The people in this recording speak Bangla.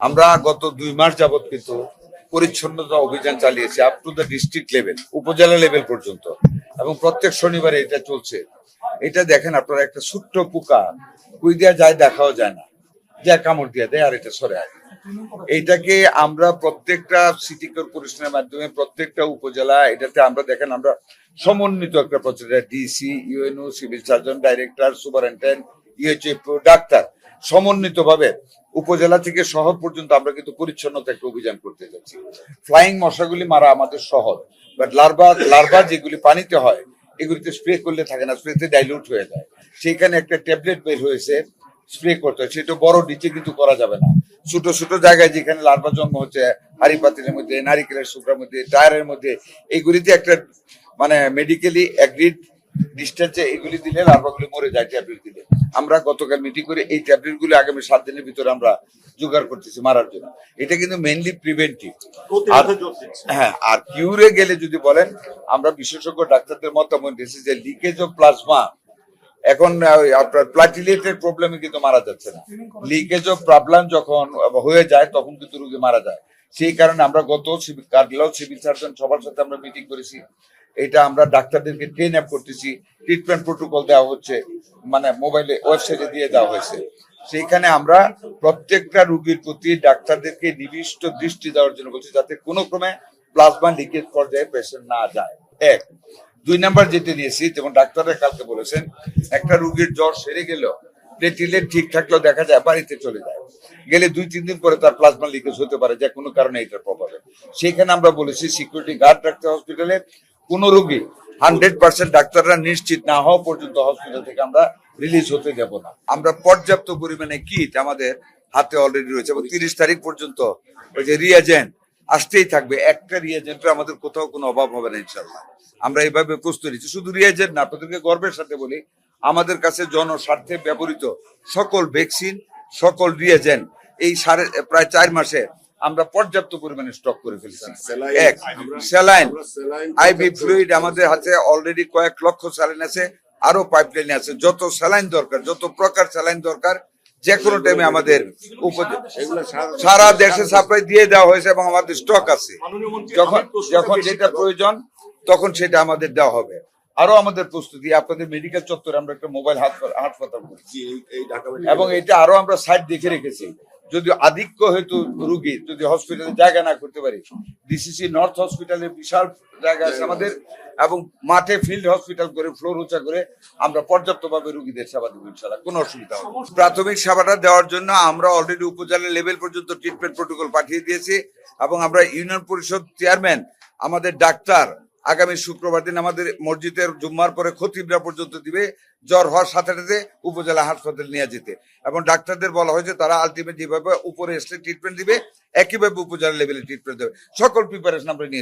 আমরা গত 2 মাস যাবত কিন্তু পরিচ্ছন্নতা অভিযান চালিয়েছি up to the district level, উপজেলা লেভেল পর্যন্ত, এবং প্রত্যেক শনিবারে এটা চলছে। এটা দেখেন আপনারা, একটা ছোট্ট পোকা কুই দেওয়া যায় দেখাও যায় না, যা কামড় দিয়ে দেয় আর এটা সরে আসে। এইটাকে আমরা প্রত্যেকটা সিটি কর্পোরেশনের মাধ্যমে প্রত্যেকটা উপজেলা, এটাতে আমরা দেখেন আমরা সমন্বিত একটা প্রচেষ্টা, DC, UNO, civil surgeon, director, superintendent, UHFO, ডাক্তার, সমন্বিত ভাবে উপজেলা থেকে শহর পর্যন্ত আমরা কিন্তু পরিচ্ছন্নতা একটা অভিযান করতে যাচ্ছি। ফ্লাইং মশাগুলি মারা আমাদের সহজ, বাট লার্ভা যেগুলি পানিতে হয় এগুলিতে স্প্রে করলে থাকে না, স্প্রেতে ডাইলুট হয়ে যায়। সেইখানে একটা ট্যাবলেট বের হয়েছে, স্প্রে করতে হয়, সেটা বড় নিচে কিন্তু করা যাবে না। ছোট ছোট জায়গায় যেখানে লার্ভা জন্ম হচ্ছে, হাড়ি পাতিলের মধ্যে, নারিকেলের শুকরার মধ্যে, টায়ারের মধ্যে, এইগুলিতে একটা মানে মেডিকেলি অ্যাগ্রিড ডিস্টেন্সে এগুলি দিলে লার্ভাগুলি মরে যায় ট্যাবলেট দিলে। আমরা গতকাল মিটিং করে এই ট্যাবলেট গুলি আগামী 7 দিনের ভিতরে আমরা জোগাড় করতেছি মারার জন্য। এটা কিন্তু মেইনলি প্রিভেন্টিভ। হ্যাঁ, আর কিউরে গেলে যদি বলেন, আমরা বিশেষজ্ঞ ডাক্তারদের মতামত দিয়েছি যে লিকেজ অফ প্লাজমা এখন আপনার প্লাটিলেটের প্রবলেমে কিন্তু মারা যাচ্ছে না, লিকেজ অফ প্রবলেম যখন হয়ে যায় তখন কিন্তু রোগী মারা যায়। সেই কারণে আমরা গত কার্ডিওলজি, সিভিল সার্জন সবার সাথে আমরা মিটিং করেছি। এটা আমরা ডাক্তারদেরকে ট্রেন আপ করতেছি, ট্রিটমেন্ট প্রোটোকল দেওয়া হচ্ছে, মানে মোবাইলে ওয়েবসাইটে দিয়ে দেওয়া হয়েছে। সেইখানে আমরা প্রত্যেকটা রোগীর প্রতি ডাক্তারদেরকে নিবিষ্ট দৃষ্টি দেওয়ার জন্য বলছি, যাতে কোনো ক্রমে প্লাজমা লিকেজ পর্যায়ে পেশেন্ট না যায়। 1 2 নাম্বার যেটা নিয়েছি, যেমন ডাক্তাররা কালকে বলেছেন, একটা রোগীর জ্বর সেরে গেলেও প্লেটলেট ঠিক থাকলেও দেখা যায় বাড়িতে চলে যায়, গেলে 2-3 দিন পরে তার প্লাজমা লিকেজ হতে পারে, যে কোনো কারণে এটার প্রভাবে। সেখানে আমরা বলেছি সিকিউরিটি গার্ড রাখতে হসপিটালে। কোন রোগী 100% ডাক্তাররা নিশ্চিত না হওয়া পর্যন্ত হসপিটাল থেকে আমরা রিলিজ হতে দেব না। আমরা পর্যাপ্ত পরিমাণে কিট আমাদের হাতে অলরেডি রয়েছে, এবং 30 তারিখ পর্যন্ত ওই যে রিয়াজেন্ট আসতেই থাকবে। একটা রিয়াজেন্টের আমাদের কোথাও কোনো অভাব হবে না ইনশাল্লাহ। আমরা এইভাবে প্রস্তুত নিচ্ছি। শুধু রিয়াজেন্ট না, আপনাদেরকে গর্বের সাথে বলি, আমাদের কাছে জনস্বার্থে ব্যবহৃত সকল ভ্যাকসিন, সকল রিয়াজেন্ট এই প্রায় 4 মাসে আমরা পর্যাপ্ত পরিমাণে স্টক করে ফেলছি। স্যালাইন, আইভি ফ্লুইড আমাদের হাতে অলরেডি কয়েক লক্ষ স্যালাইন আছে, আরো পাইপলাইনে আছে। যত স্যালাইন দরকার, যত প্রকার স্যালাইন দরকার, যে কোনো টাইমে আমাদের সারা দেশে সাপ্লাই দিয়ে দেওয়া হয়েছে, এবং আমাদের স্টক আছে। যখন যেটা প্রয়োজন তখন সেটা আমাদের দেওয়া হবে। আরো আমাদের প্রস্তুতি, আপনাদের মেডিকেল চত্বরে আমরা একটা মোবাইল হাসপাতাল করছি, এবং এটা আরো আমরা সাইট দেখে রেখেছি। যদি আধিক্য হেতু রুগী যদি হসপিটালে জায়গা না করতে পারি, ডিসিসি নর্থ হসপিটালে বিশাল জায়গা আছে আমাদের, এবং মাঠে ফিল্ড হসপিটাল করে ফ্লোর উঁচা করে আমরা পর্যাপ্তভাবে রুগীদের সেবা দেবো ইনশাআল্লাহ, কোনো অসুবিধা হবে না। প্রাথমিক সেবাটা দেওয়ার জন্য আমরা অলরেডি উপজেলা লেভেল পর্যন্ত ট্রিটমেন্ট প্রোটোকল পাঠিয়ে দিয়েছি, এবং আমরা ইউনিয়ন পরিষদ চেয়ারম্যান, আমাদের ডাক্তার আগামী শুক্রবার দিন আমাদের মসজিদের জুম্মার পরে খতিবরা পর্যন্ত দিবে, জ্বর হওয়ার সাথে সাথে উপজেলা হাসপাতালে নিয়ে যেতে। এবং ডাক্তারদের বলা হয়েছে তারা আলটিমেট যেভাবে উপরে এসে ট্রিটমেন্ট দিবে, একইভাবে উপজেলা লেভেলে ট্রিটমেন্ট দেবে। সকল প্রিপারেশন আমরা নিয়েছি।